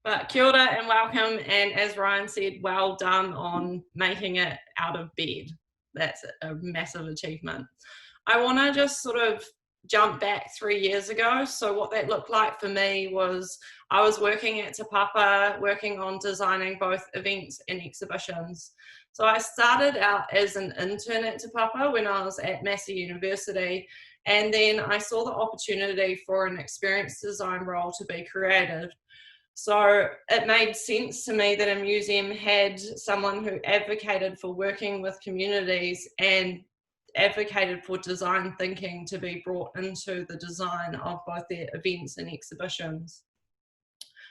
But kia ora and welcome, and as Ryan said, well done on making it out of bed. That's a massive achievement. I want to just sort of jump back 3 years ago. So what that looked like for me was I was working at Te Papa, working on designing both events and exhibitions. So I started out as an intern at Te Papa when I was at Massey University, and then I saw the opportunity for an experience design role to be created. So it made sense to me that a museum had someone who advocated for working with communities and advocated for design thinking to be brought into the design of both their events and exhibitions.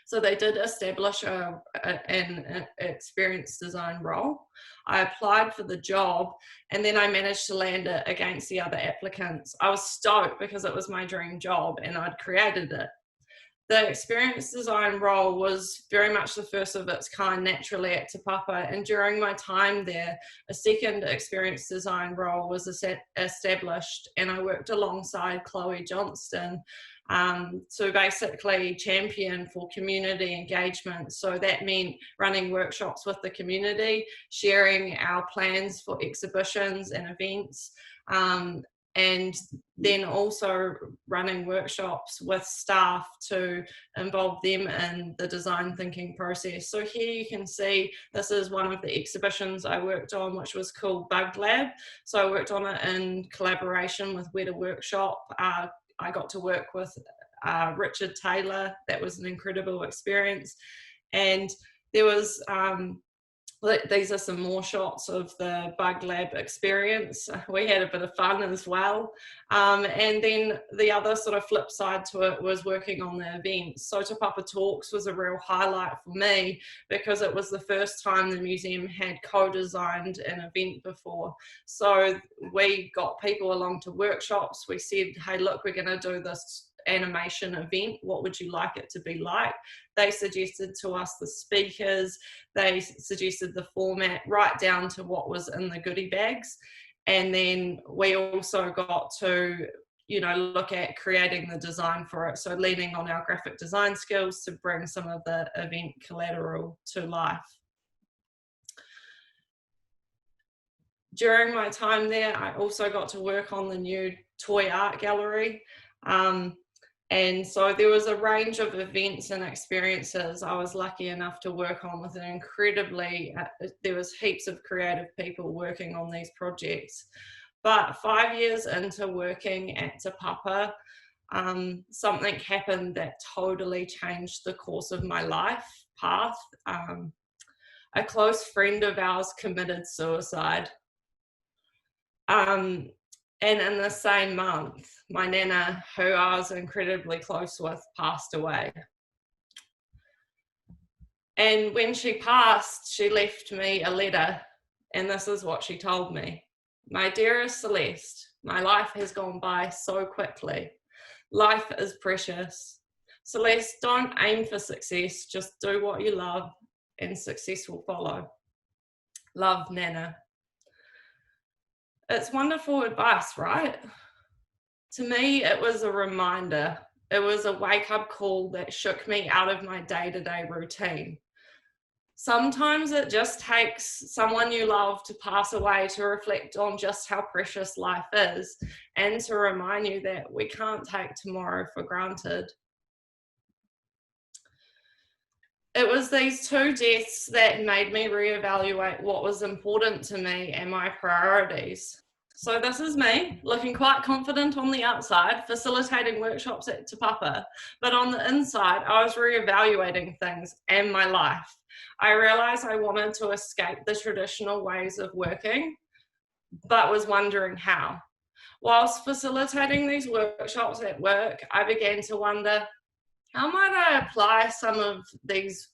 So they did establish an experience design role. I applied for the job and then I managed to land it against the other applicants. I was stoked because it was my dream job and I'd created it. The experience design role was very much the first of its kind naturally at Te Papa, and during my time there, a second experience design role was established, and I worked alongside Chloe Johnston to basically champion for community engagement. So that meant running workshops with the community, sharing our plans for exhibitions and events, and then also running workshops with staff to involve them in the design thinking process. So here you can see this is one of the exhibitions I worked on, which was called Bug Lab. So I worked on it in collaboration with Weta Workshop. I got to work with Richard Taylor. That was an incredible experience. And there was these are some more shots of the Bug Lab experience. We had a bit of fun as well. And then the other sort of flip side to it was working on the events. So Te Papa Talks was a real highlight for me because it was the first time the museum had co-designed an event before. So we got people along to workshops. We said, hey, look, we're going to do this animation event. What would you like it to be like? They suggested to us the speakers, they suggested the format, right down to what was in the goodie bags. And then we also got to, look at creating the design for it. So leaning on our graphic design skills to bring some of the event collateral to life. During my time there, I also got to work on the new toy art gallery. And so there was a range of events and experiences I was lucky enough to work on with an there was heaps of creative people working on these projects. But 5 years into working at Te Papa, something happened that totally changed the course of my life path. A close friend of ours committed suicide. And in the same month, my nana, who I was incredibly close with, passed away. And when she passed, she left me a letter, and this is what she told me. My dearest Celeste, my life has gone by so quickly. Life is precious. Celeste, don't aim for success, just do what you love, and success will follow. Love, Nana. It's wonderful advice, right? To me, it was a reminder. It was a wake-up call that shook me out of my day-to-day routine. Sometimes it just takes someone you love to pass away to reflect on just how precious life is and to remind you that we can't take tomorrow for granted. It was these two deaths that made me reevaluate what was important to me and my priorities. So this is me, looking quite confident on the outside, facilitating workshops at Te Papa, but on the inside, I was reevaluating things and my life. I realized I wanted to escape the traditional ways of working, but was wondering how. Whilst facilitating these workshops at work, I began to wonder, how might I apply some of these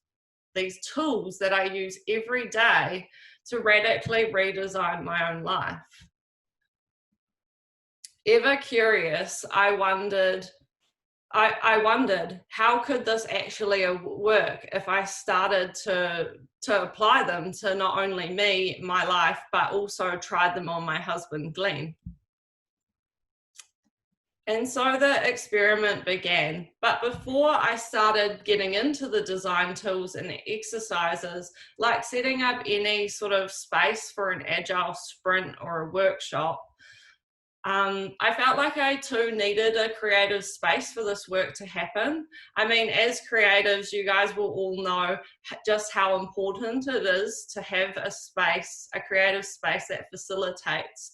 tools that I use every day to radically redesign my own life? Ever curious, I wondered how could this actually work if I started to apply them to not only me, my life, but also tried them on my husband, Glenn. And so the experiment began. But before I started getting into the design tools and the exercises, like setting up any sort of space for an agile sprint or a workshop, I felt like I too needed a creative space for this work to happen. I mean, as creatives, you guys will all know just how important it is to have a space, a creative space that facilitates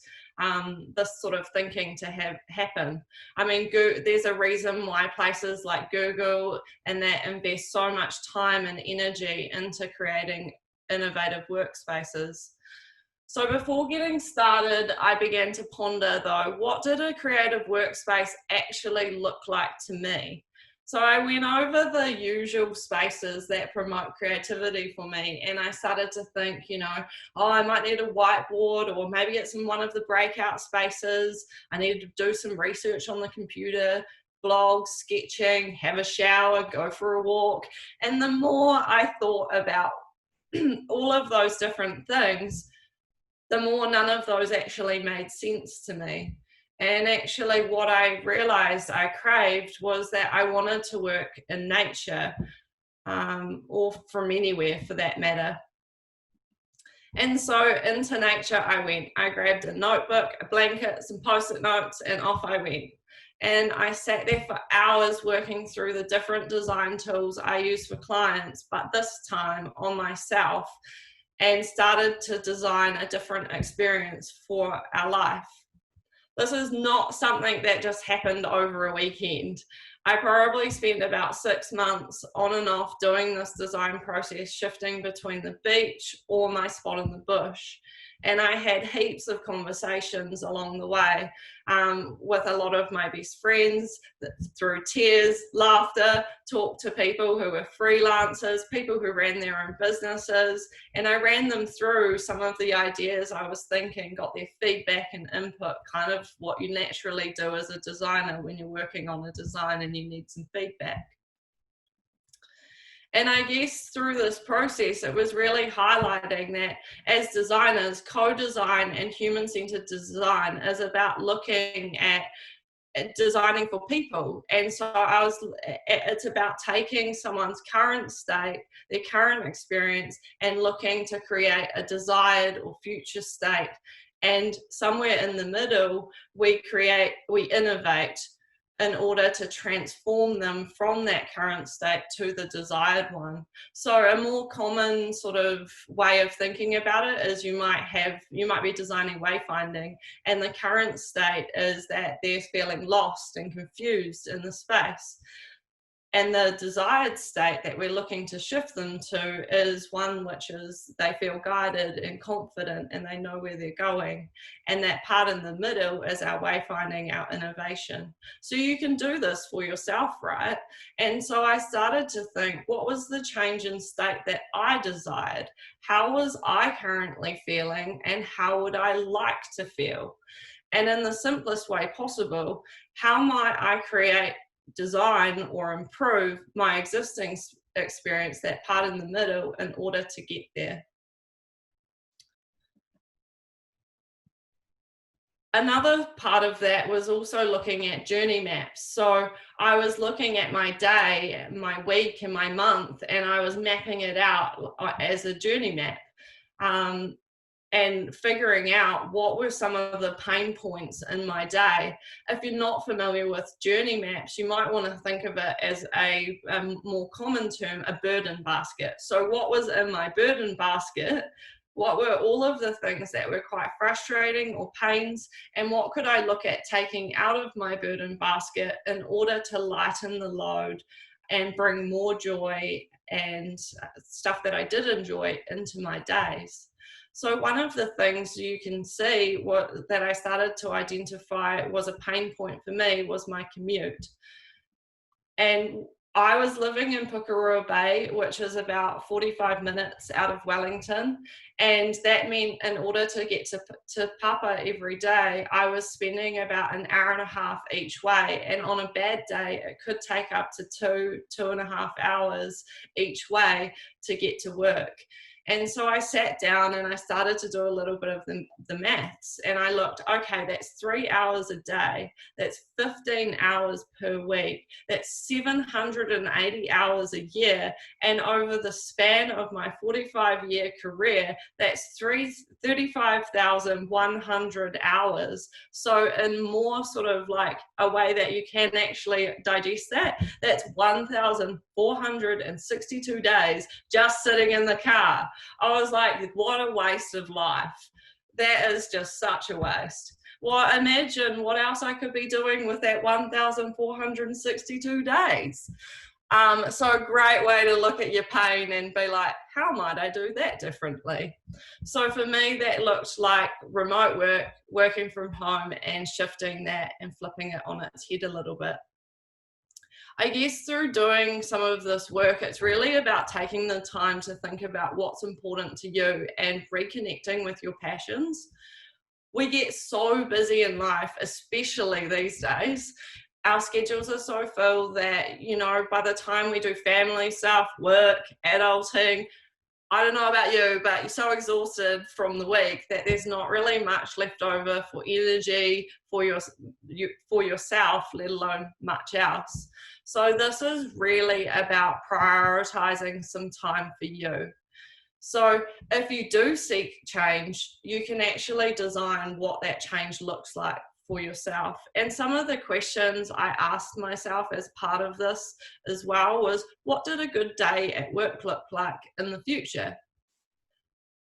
this sort of thinking to have happen. I mean, there's a reason why places like Google and that invest so much time and energy into creating innovative workspaces. So before getting started, I began to ponder though, what did a creative workspace actually look like to me? So I went over the usual spaces that promote creativity for me, and I started to think, oh, I might need a whiteboard, or maybe it's in one of the breakout spaces. I need to do some research on the computer, blog, sketching, have a shower, go for a walk. And the more I thought about all of those different things, the more none of those actually made sense to me. And actually what I realized I craved was that I wanted to work in nature, or from anywhere for that matter. And so into nature I went. I grabbed a notebook, a blanket, some post-it notes, and off I went. And I sat there for hours working through the different design tools I use for clients, but this time on myself, and started to design a different experience for our life. This is not something that just happened over a weekend. I probably spent about 6 months on and off doing this design process, shifting between the beach or my spot in the bush. And I had heaps of conversations along the way with a lot of my best friends, through tears, laughter, talked to people who were freelancers, people who ran their own businesses, and I ran them through some of the ideas I was thinking, got their feedback and input, kind of what you naturally do as a designer when you're working on a design and you need some feedback. And I guess through this process, it was really highlighting that as designers, co-design and human-centered design is about looking at designing for people. And so it's about taking someone's current state, their current experience, and looking to create a desired or future state. And somewhere in the middle, we innovate in order to transform them from that current state to the desired one. So a more common sort of way of thinking about it is you might be designing wayfinding, and the current state is that they're feeling lost and confused in the space. And the desired state that we're looking to shift them to is one which is they feel guided and confident and they know where they're going. And that part in the middle is our wayfinding, our innovation. So you can do this for yourself, right? And so I started to think, what was the change in state that I desired? How was I currently feeling, and how would I like to feel? And in the simplest way possible, how might I create, design, or improve my existing experience, that part in the middle, in order to get there? Another part of that was also looking at journey maps. So I was looking at my day, my week, and my month, and I was mapping it out as a journey map. And figuring out what were some of the pain points in my day. If you're not familiar with journey maps, you might want to think of it as a more common term, a burden basket. So what was in my burden basket? What were all of the things that were quite frustrating or pains, and what could I look at taking out of my burden basket in order to lighten the load and bring more joy and stuff that I did enjoy into my days? So one of the things you can see that I started to identify was a pain point for me was my commute. And I was living in Pukerua Bay, which is about 45 minutes out of Wellington. And that meant in order to get to Papa every day, I was spending about an hour and a half each way. And on a bad day, it could take up to 2.5 hours each way to get to work. And so I sat down and I started to do a little bit of the maths, and I looked, okay, that's 3 hours a day, that's 15 hours per week, that's 780 hours a year, and over the span of my 45-year career, that's 35,100 hours. So in more sort of like a way that you can actually digest that, that's 1,462 days just sitting in the car. I was like, what a waste of life. That is just such a waste. Well, imagine what else I could be doing with that 1,462 days. So a great way to look at your pain and be like, how might I do that differently? So for me, that looked like remote work, working from home, and shifting that and flipping it on its head a little bit. I guess through doing some of this work, it's really about taking the time to think about what's important to you and reconnecting with your passions. We get so busy in life, especially these days. Our schedules are so full that, you know, by the time we do family stuff, work, adulting, I don't know about you, but you're so exhausted from the week that there's not really much left over for energy for yourself, let alone much else. So this is really about prioritizing some time for you. So if you do seek change, you can actually design what that change looks like for yourself. And some of the questions I asked myself as part of this as well was, what did a good day at work look like in the future?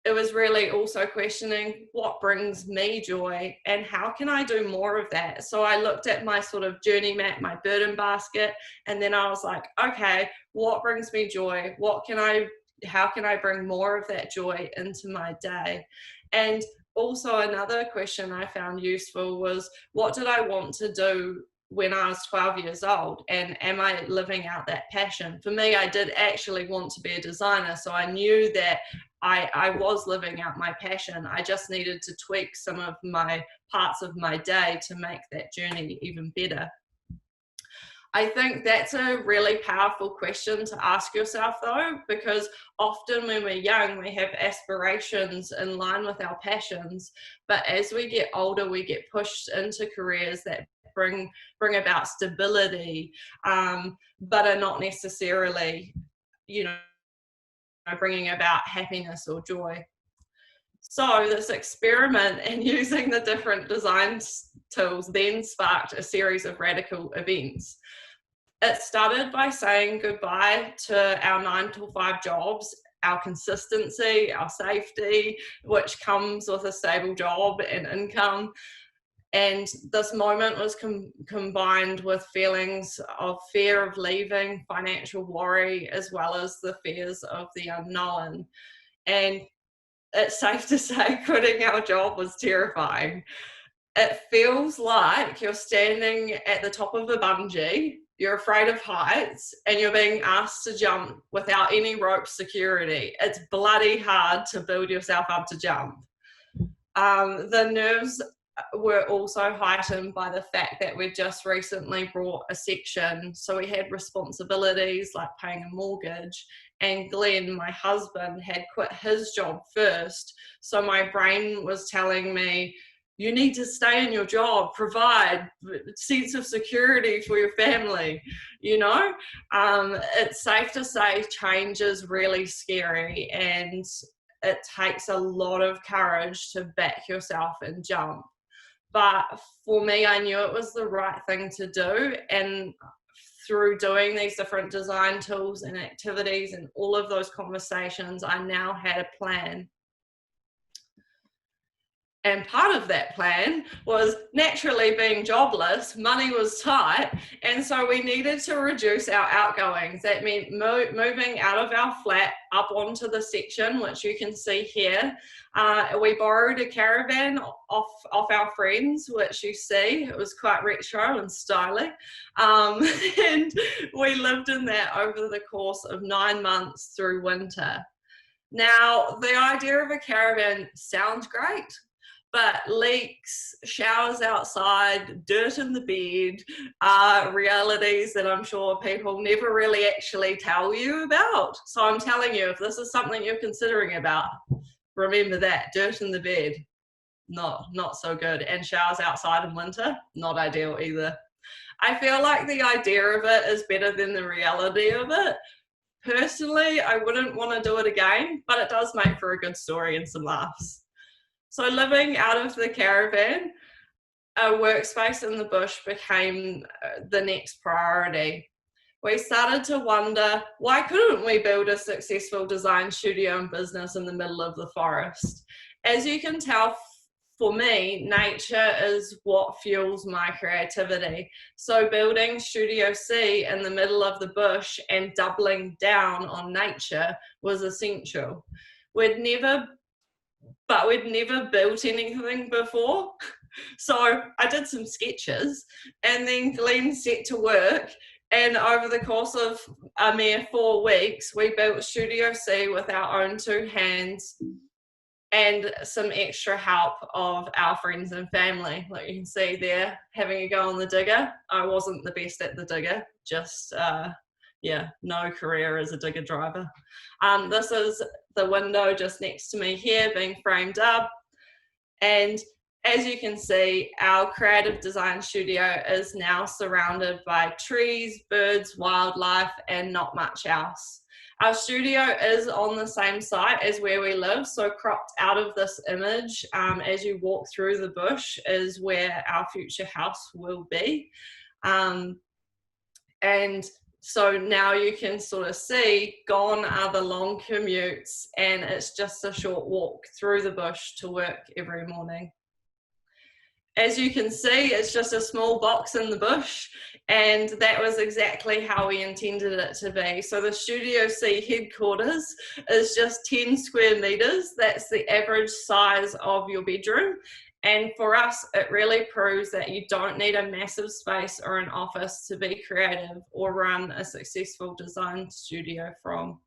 It was really also questioning what brings me joy and how can I do more of that? So I looked at my sort of journey map, my burden basket, and then I was like, okay, what brings me joy? How can I bring more of that joy into my day? And also another question I found useful was, what did I want to do when I was 12 years old, and am I living out that passion? For me, I did actually want to be a designer, so I knew that I was living out my passion. I just needed to tweak some of my parts of my day to make that journey even better. I think that's a really powerful question to ask yourself though, because often when we're young, we have aspirations in line with our passions, but as we get older, we get pushed into careers that bring about stability, but are not necessarily, you know, bringing about happiness or joy. So this experiment and using the different design tools then sparked a series of radical events. It started by saying goodbye to our 9-to-5 jobs, our consistency, our safety, which comes with a stable job and income. And this moment was combined with feelings of fear of leaving, financial worry, as well as the fears of the unknown. And it's safe to say quitting our job was terrifying. It feels like you're standing at the top of a bungee, you're afraid of heights, and you're being asked to jump without any rope security. It's bloody hard to build yourself up to jump. The nerves were also heightened by the fact that we'd just recently bought a section, so we had responsibilities like paying a mortgage, and Glenn, my husband, had quit his job first, so my brain was telling me, you need to stay in your job, provide a sense of security for your family, you know? It's safe to say change is really scary, and it takes a lot of courage to back yourself and jump. But for me, I knew it was the right thing to do. And through doing these different design tools and activities and all of those conversations, I now had a plan. And part of that plan was naturally being jobless, money was tight, and so we needed to reduce our outgoings. That meant moving out of our flat up onto the section, which you can see here. We borrowed a caravan off our friends, which you see, it was quite retro and stylish. And we lived in that over the course of 9 months through winter. Now, the idea of a caravan sounds great, but leaks, showers outside, dirt in the bed are realities that I'm sure people never really actually tell you about. So I'm telling you, if this is something you're considering about, remember that. Dirt in the bed, not so good. And showers outside in winter, not ideal either. I feel like the idea of it is better than the reality of it. Personally, I wouldn't want to do it again, but it does make for a good story and some laughs. So living out of the caravan, a workspace in the bush became the next priority. We started to wonder, why couldn't we build a successful design studio and business in the middle of the forest? As you can tell, for me, nature is what fuels my creativity. So building Studio C in the middle of the bush and doubling down on nature was essential. We'd never built anything before. So I did some sketches, and then Glenn set to work, and over the course of a mere 4 weeks, we built Studio C with our own 2 hands and some extra help of our friends and family. Like you can see there, having a go on the digger. I wasn't the best at the digger, just yeah, no career as a digger driver. This is the window just next to me here being framed up, and as you can see, our creative design studio is now surrounded by trees, birds, wildlife, and not much else. Our studio is on the same site as where we live, so cropped out of this image as you walk through the bush is where our future house will be. And so now you can sort of see, gone are the long commutes, and it's just a short walk through the bush to work every morning. As you can see, it's just a small box in the bush, and that was exactly how we intended it to be. So the Studio C headquarters is just 10 square meters. That's the average size of your bedroom. And for us, it really proves that you don't need a massive space or an office to be creative or run a successful design studio from.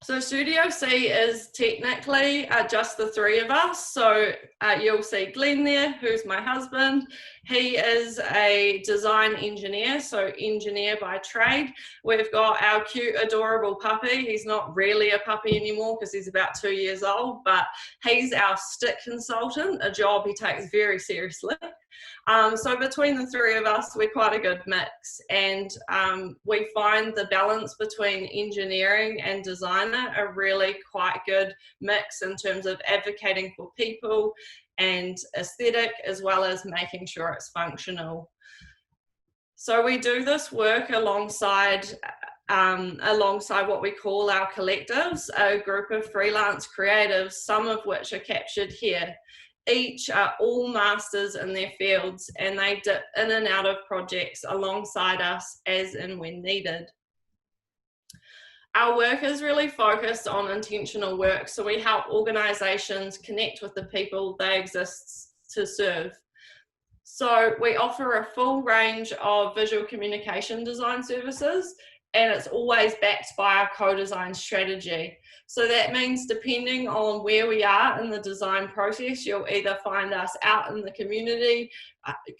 So Studio C is technically just the 3 of us. So you'll see Glenn there, who's my husband. He is a design engineer, so engineer by trade. We've got our cute, adorable puppy. He's not really a puppy anymore because he's about 2 years old, but he's our stick consultant, a job he takes very seriously. So between the 3 of us, we're quite a good mix, and we find the balance between engineering and designer a really quite good mix in terms of advocating for people and aesthetic, as well as making sure it's functional. So we do this work alongside what we call our collectives, a group of freelance creatives, some of which are captured here. Each are all masters in their fields, and they dip in and out of projects alongside us as and when needed. Our work is really focused on intentional work, so we help organisations connect with the people they exist to serve. So we offer a full range of visual communication design services, and it's always backed by our co-design strategy. So that means depending on where we are in the design process, you'll either find us out in the community,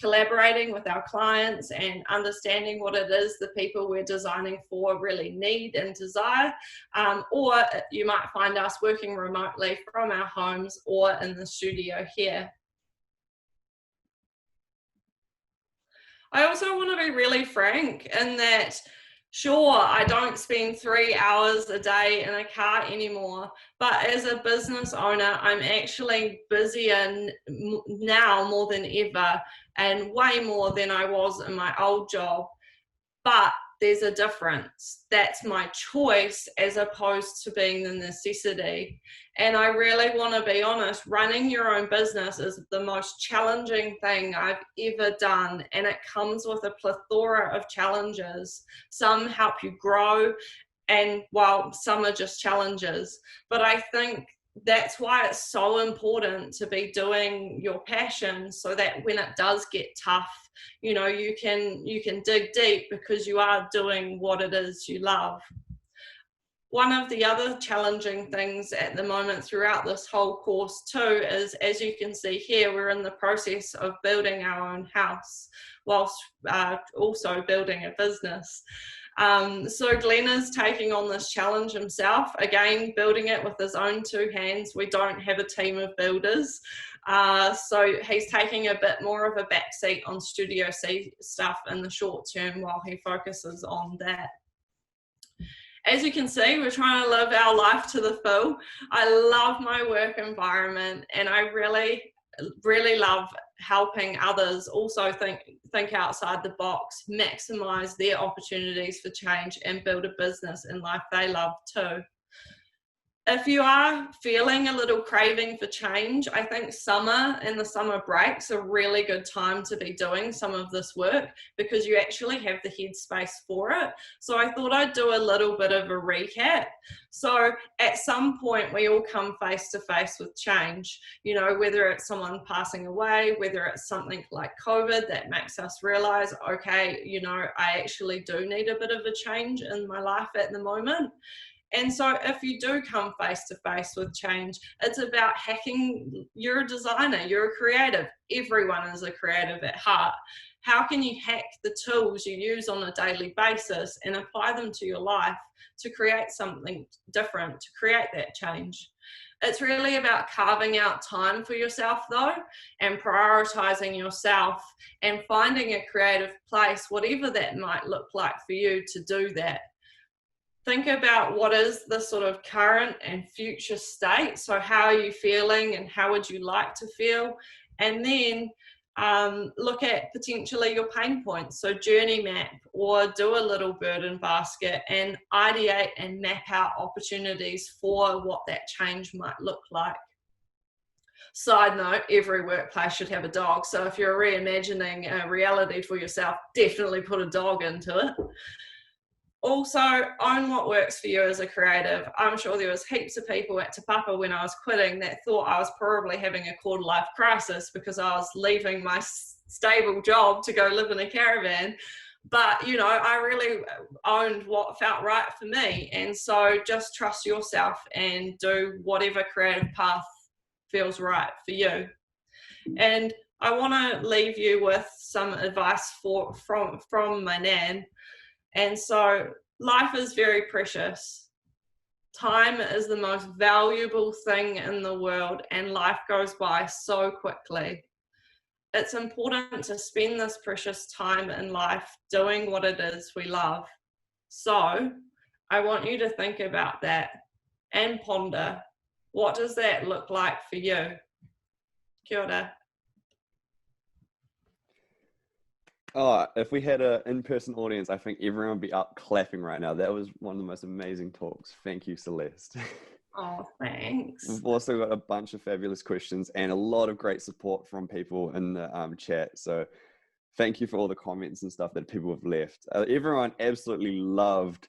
collaborating with our clients and understanding what it is the people we're designing for really need and desire, or you might find us working remotely from our homes or in the studio here. I also want to be really frank in that, sure, I don't spend 3 hours a day in a car anymore, but as a business owner, I'm actually busier now more than ever, and way more than I was in my old job. But there's a difference. That's my choice as opposed to being the necessity. And I really want to be honest, running your own business is the most challenging thing I've ever done. And it comes with a plethora of challenges. Some help you grow, and while some are just challenges. But I think that's why it's so important to be doing your passion, so that when it does get tough, you know, you can dig deep because you are doing what it is you love. One of the other challenging things at the moment throughout this whole course too is, as you can see here, we're in the process of building our own house whilst also building a business. So Glenn is taking on this challenge himself, again, building it with his own two hands. We don't have a team of builders. So he's taking a bit more of a backseat on Studio C stuff in the short term while he focuses on that. As you can see, we're trying to live our life to the full. I love my work environment, and I really love helping others also think outside the box, maximize their opportunities for change, and build a business and life they love too. If you are feeling a little craving for change, I think summer and the summer break's a really good time to be doing some of this work because you actually have the headspace for it. So I thought I'd do a little bit of a recap. So at some point we all come face to face with change, you know, whether it's someone passing away, whether it's something like COVID that makes us realize, okay, you know, I actually do need a bit of a change in my life at the moment. And so if you do come face to face with change, it's about hacking. You're a designer, you're a creative. Everyone is a creative at heart. How can you hack the tools you use on a daily basis and apply them to your life to create something different, to create that change? It's really about carving out time for yourself though, and prioritizing yourself and finding a creative place, whatever that might look like for you, to do that. Think about what is the sort of current and future state. So how are you feeling and how would you like to feel? And then look at potentially your pain points. So journey map or do a little burden basket and ideate and map out opportunities for what that change might look like. Side note, every workplace should have a dog. So if you're reimagining a reality for yourself, definitely put a dog into it. Also, own what works for you as a creative. I'm sure there was heaps of people at Te Papa when I was quitting that thought I was probably having a quarter life crisis because I was leaving my stable job to go live in a caravan. But, you know, I really owned what felt right for me. And so just trust yourself and do whatever creative path feels right for you. And I want to leave you with some advice from my nan. And so life is very precious. Time is the most valuable thing in the world, and life goes by so quickly. It's important to spend this precious time in life doing what it is we love. So I want you to think about that and ponder, what does that look like for you? Kia ora. Oh, if we had an in-person audience, I think everyone would be up clapping right now. That was one of the most amazing talks. Thank you, Celeste. Oh, thanks. We've also got a bunch of fabulous questions and a lot of great support from people in the chat. So thank you for all the comments and stuff that people have left. Everyone absolutely loved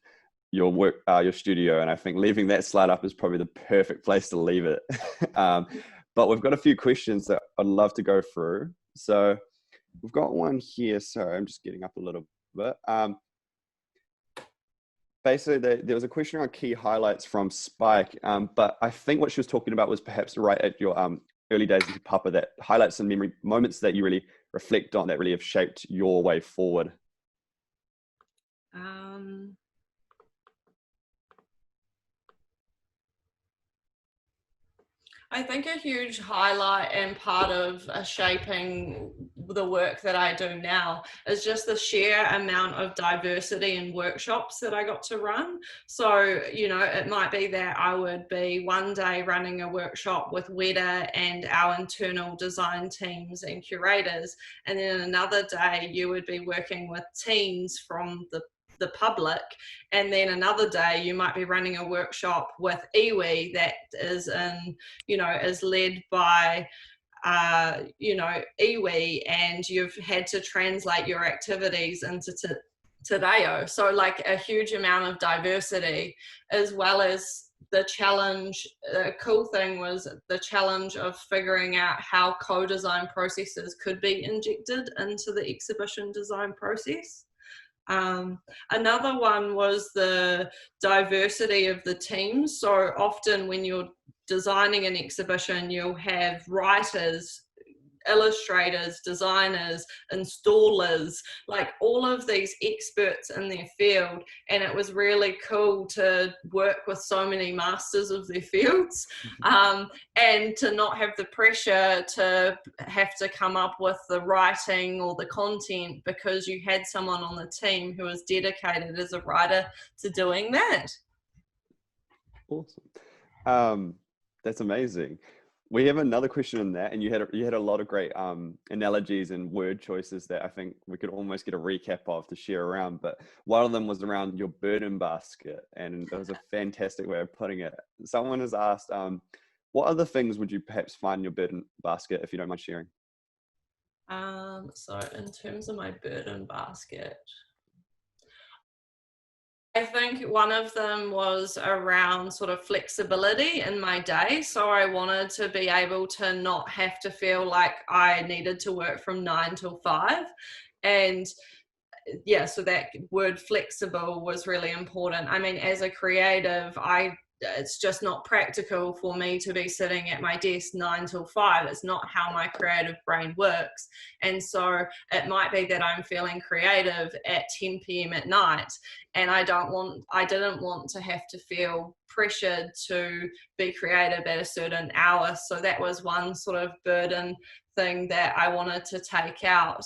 your work, your studio, and I think leaving that slide up is probably the perfect place to leave it. But we've got a few questions that I'd love to go through. So we've got one here. Sorry, I'm just getting up a little bit. Basically, there was a question on key highlights from Spike, but I think what she was talking about was perhaps right at your early days in Te Papa, that highlights and memory moments that you really reflect on that really have shaped your way forward. I think a huge highlight and part of shaping the work that I do now is just the sheer amount of diversity in workshops that I got to run. So, you know, it might be that I would be one day running a workshop with Weta and our internal design teams and curators, and then another day you would be working with teams from the public, and then another day you might be running a workshop with iwi that is in, you know, is led by you know, iwi, and you've had to translate your activities into te reo. So like a huge amount of diversity, as well as the challenge. The cool thing was the challenge of figuring out how co-design processes could be injected into the exhibition design process. Another one was the diversity of the teams. So often when you're designing an exhibition, you'll have writers, illustrators, designers, installers, like all of these experts in their field. And it was really cool to work with so many masters of their fields, and to not have the pressure to have to come up with the writing or the content, because you had someone on the team who was dedicated as a writer to doing that. Awesome. That's amazing. We have another question on that, and you had a lot of great analogies and word choices that I think we could almost get a recap of to share around. But one of them was around your burden basket, and it was a fantastic way of putting it. Someone has asked, what other things would you perhaps find in your burden basket, if you don't mind sharing? So in terms of my burden basket, I think one of them was around sort of flexibility in my day. So I wanted to be able to not have to feel like I needed to work from 9 till 5. And yeah, so that word flexible was really important. I mean, as a creative, it's just not practical for me to be sitting at my desk 9 till 5. It's not how my creative brain works. And so it might be that I'm feeling creative at 10 p.m. at night, and I didn't want to have to feel pressured to be creative at a certain hour. So that was one sort of burden thing that I wanted to take out.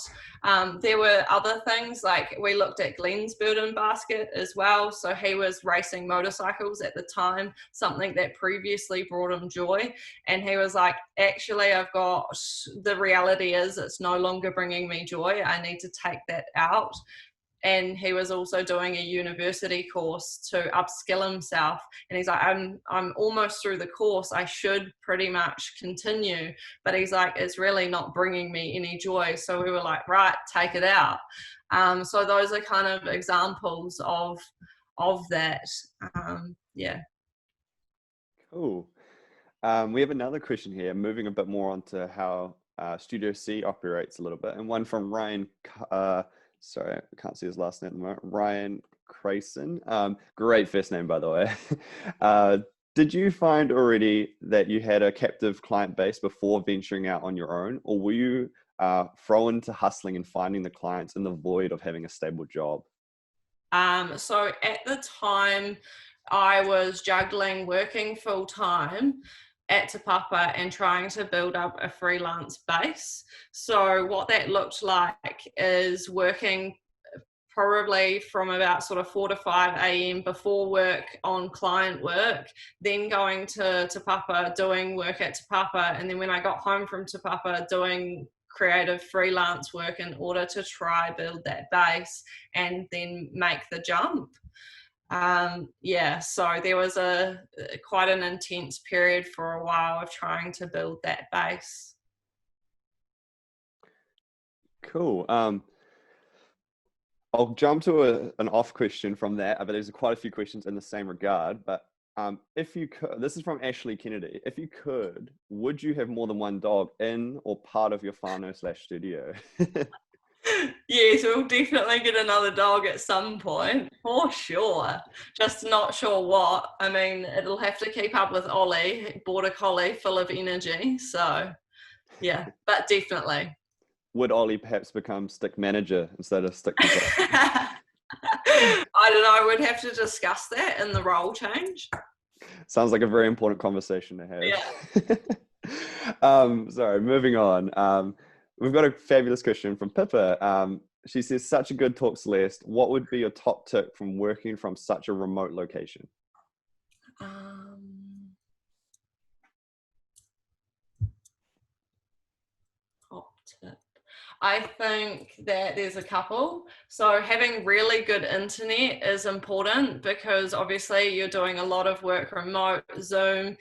There were other things, like we looked at Glenn's burden basket as well. So he was racing motorcycles at the time, something that previously brought him joy. And he was like, actually, the reality is it's no longer bringing me joy. I need to take that out. And he was also doing a university course to upskill himself. And he's like, I'm almost through the course. I should pretty much continue. But he's like, it's really not bringing me any joy. So we were like, right, take it out. So those are kind of examples of that. Yeah. Cool. We have another question here, moving a bit more onto how Studio C operates a little bit, and one from Ryan. Sorry, I can't see his last name at the moment. Ryan Crayson. Great first name, by the way. Did you find already that you had a captive client base before venturing out on your own, or were you thrown into hustling and finding the clients in the void of having a stable job? So at the time, I was juggling working full time at Te Papa and trying to build up a freelance base. So what that looked like is working probably from about sort of 4 to 5 a.m. before work on client work, then going to Te Papa, doing work at Te Papa, and then when I got home from Te Papa, doing creative freelance work in order to try build that base and then make the jump. So there was quite an intense period for a while of trying to build that base. Cool. I'll jump to an off question from that, but there's quite a few questions in the same regard. But if you could, this is from Ashley Kennedy. If you could, would you have more than one dog in or part of your whānau/studio? Yes, we'll definitely get another dog at some point, for sure. Just not sure what. I mean, it'll have to keep up with Ollie, border collie, full of energy. So, yeah, but definitely. Would Ollie perhaps become stick manager instead of stick consultant? I don't know. We'd have to discuss that in the role change. Sounds like a very important conversation to have. Yeah. Sorry, moving on. We've got a fabulous question from Pippa. She says, such a good talk, Celeste. What would be your top tip from working from such a remote location? Top tip. I think that there's a couple. So having really good internet is important, because obviously you're doing a lot of work remote, Zoom,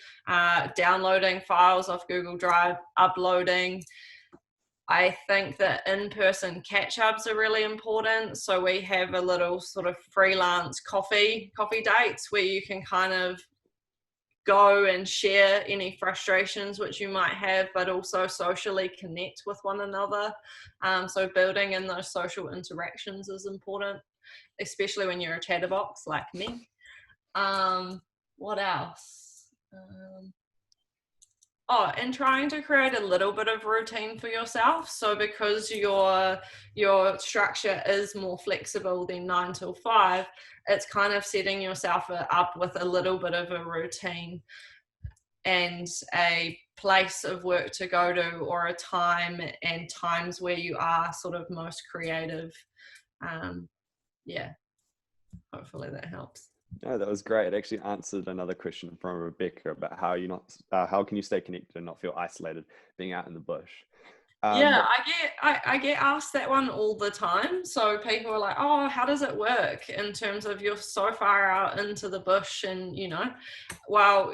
downloading files off Google Drive, uploading. I think that in-person catch-ups are really important. So we have a little sort of freelance coffee dates where you can kind of go and share any frustrations which you might have, but also socially connect with one another. So building in those social interactions is important. especially when you're a chatterbox like me. What else? And trying to create a little bit of routine for yourself. So because your structure is more flexible than 9 till 5, it's kind of setting yourself up with a little bit of a routine and a place of work to go to, or a time and times where you are sort of most creative. Hopefully that helps. No, that was great. It actually answered another question from Rebecca about how can you stay connected and not feel isolated being out in the bush. I get asked that one all the time. So people are like, oh, how does it work in terms of you're so far out into the bush, and well,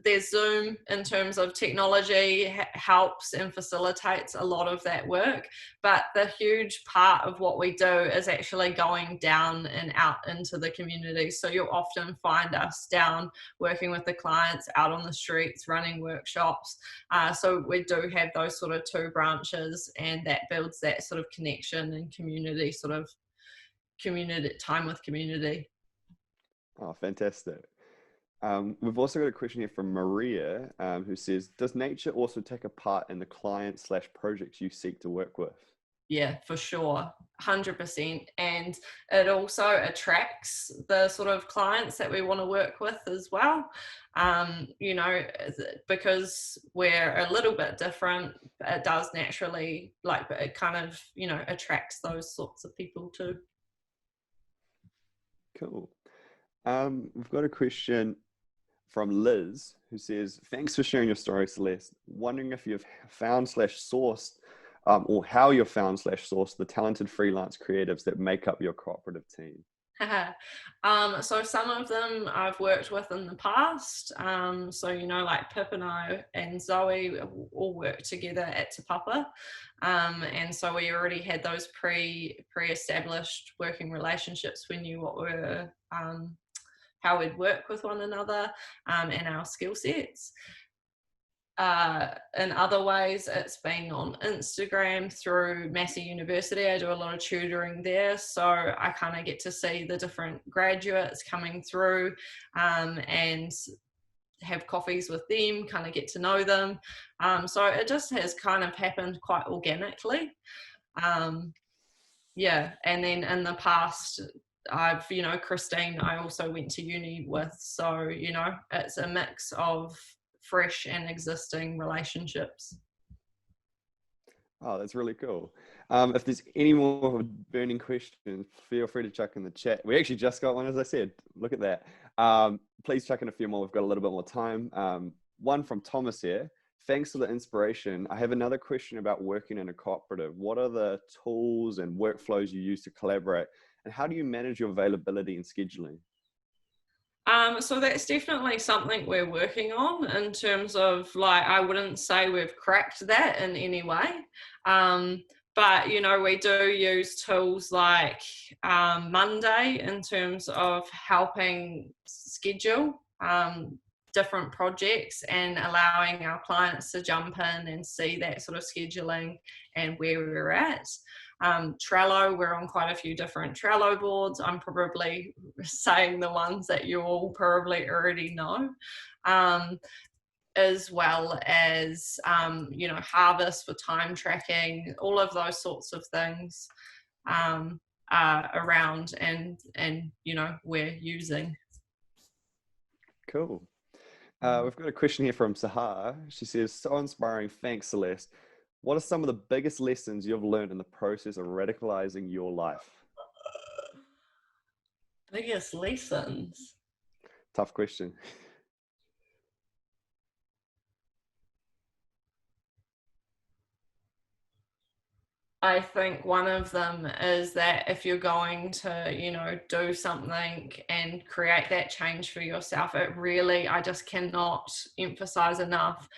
there's Zoom in terms of technology helps and facilitates a lot of that work, but the huge part of what we do is actually going down and out into the community. So you'll often find us down working with the clients, out on the streets, running workshops. So we do have those sort of two branches, and that builds that sort of connection and community, sort of community time with community. Oh, fantastic. We've also got a question here from Maria, who says, does nature also take a part in the client/projects you seek to work with? Yeah, for sure. 100%. And it also attracts the sort of clients that we want to work with as well. Because we're a little bit different, it does naturally, it kind of, attracts those sorts of people too. Cool. We've got a question from Liz, who says, thanks for sharing your story, Celeste. Wondering if you've found/sourced or how you've found/sourced the talented freelance creatives that make up your cooperative team. So some of them I've worked with in the past. Like Pip and I and Zoe all worked together at Te Papa. And so we already had those pre-established working relationships. We knew what were how we'd work with one another, and our skill sets. In other ways, it's been on Instagram through Massey University. I do a lot of tutoring there, so I kind of get to see the different graduates coming through, and have coffees with them, kind of get to know them. So it just has kind of happened quite organically. And then in the past, I've, Christine, I also went to uni with, so, it's a mix of fresh and existing relationships. Oh, that's really cool. If there's any more burning questions, feel free to chuck in the chat. We actually just got one, as I said. Look at that. Please chuck in a few more. We've got a little bit more time. One from Thomas here. Thanks for the inspiration. I have another question about working in a cooperative. What are the tools and workflows you use to collaborate? And how do you manage your availability and scheduling? So that's definitely something we're working on in terms of, I wouldn't say we've cracked that in any way. But, we do use tools like Monday in terms of helping schedule different projects and allowing our clients to jump in and see that sort of scheduling and where we're at. Trello, we're on quite a few different Trello boards. I'm probably saying the ones that you all probably already know, as well as, Harvest for time tracking, all of those sorts of things around and we're using. Cool. We've got a question here from Sahar. She says, so inspiring. Thanks, Celeste. What are some of the biggest lessons you've learned in the process of radicalizing your life? Biggest lessons? Tough question. I think one of them is that if you're going to, do something and create that change for yourself, I just cannot emphasize enough,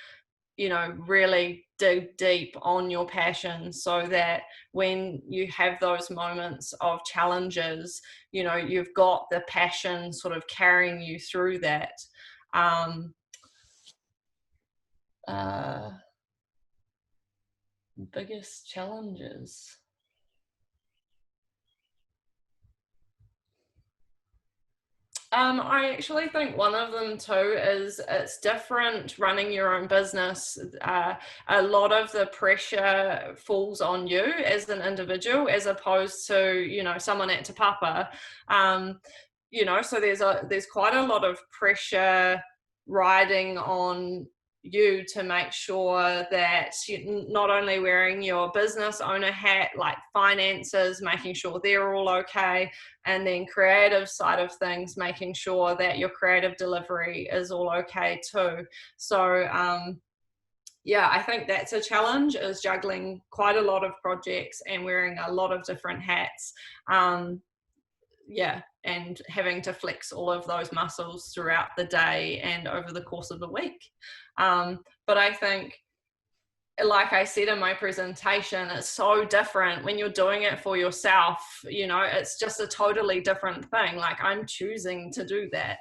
really dig deep on your passion, so that when you have those moments of challenges, you've got the passion sort of carrying you through that. Biggest challenges. I actually think one of them too is it's different running your own business. A lot of the pressure falls on you as an individual, as opposed to, you know, someone at Te Papa. You know, so there's quite a lot of pressure riding on you to make sure that you're not only wearing your business owner hat, like finances, making sure they're all okay, and then creative side of things, making sure that your creative delivery is all okay too. So yeah, I think that's a challenge, is juggling quite a lot of projects and wearing a lot of different hats. Yeah, and having to flex all of those muscles throughout the day and over the course of the week. But I think, like I said in my presentation, it's so different when you're doing it for yourself. You know, it's just a totally different thing. Like, I'm choosing to do that.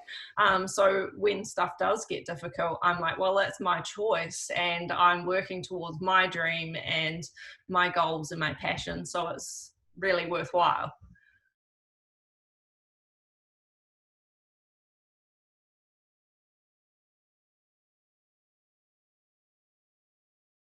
So when stuff does get difficult, I'm like, well, that's my choice, and I'm working towards my dream and my goals and my passion. So it's really worthwhile.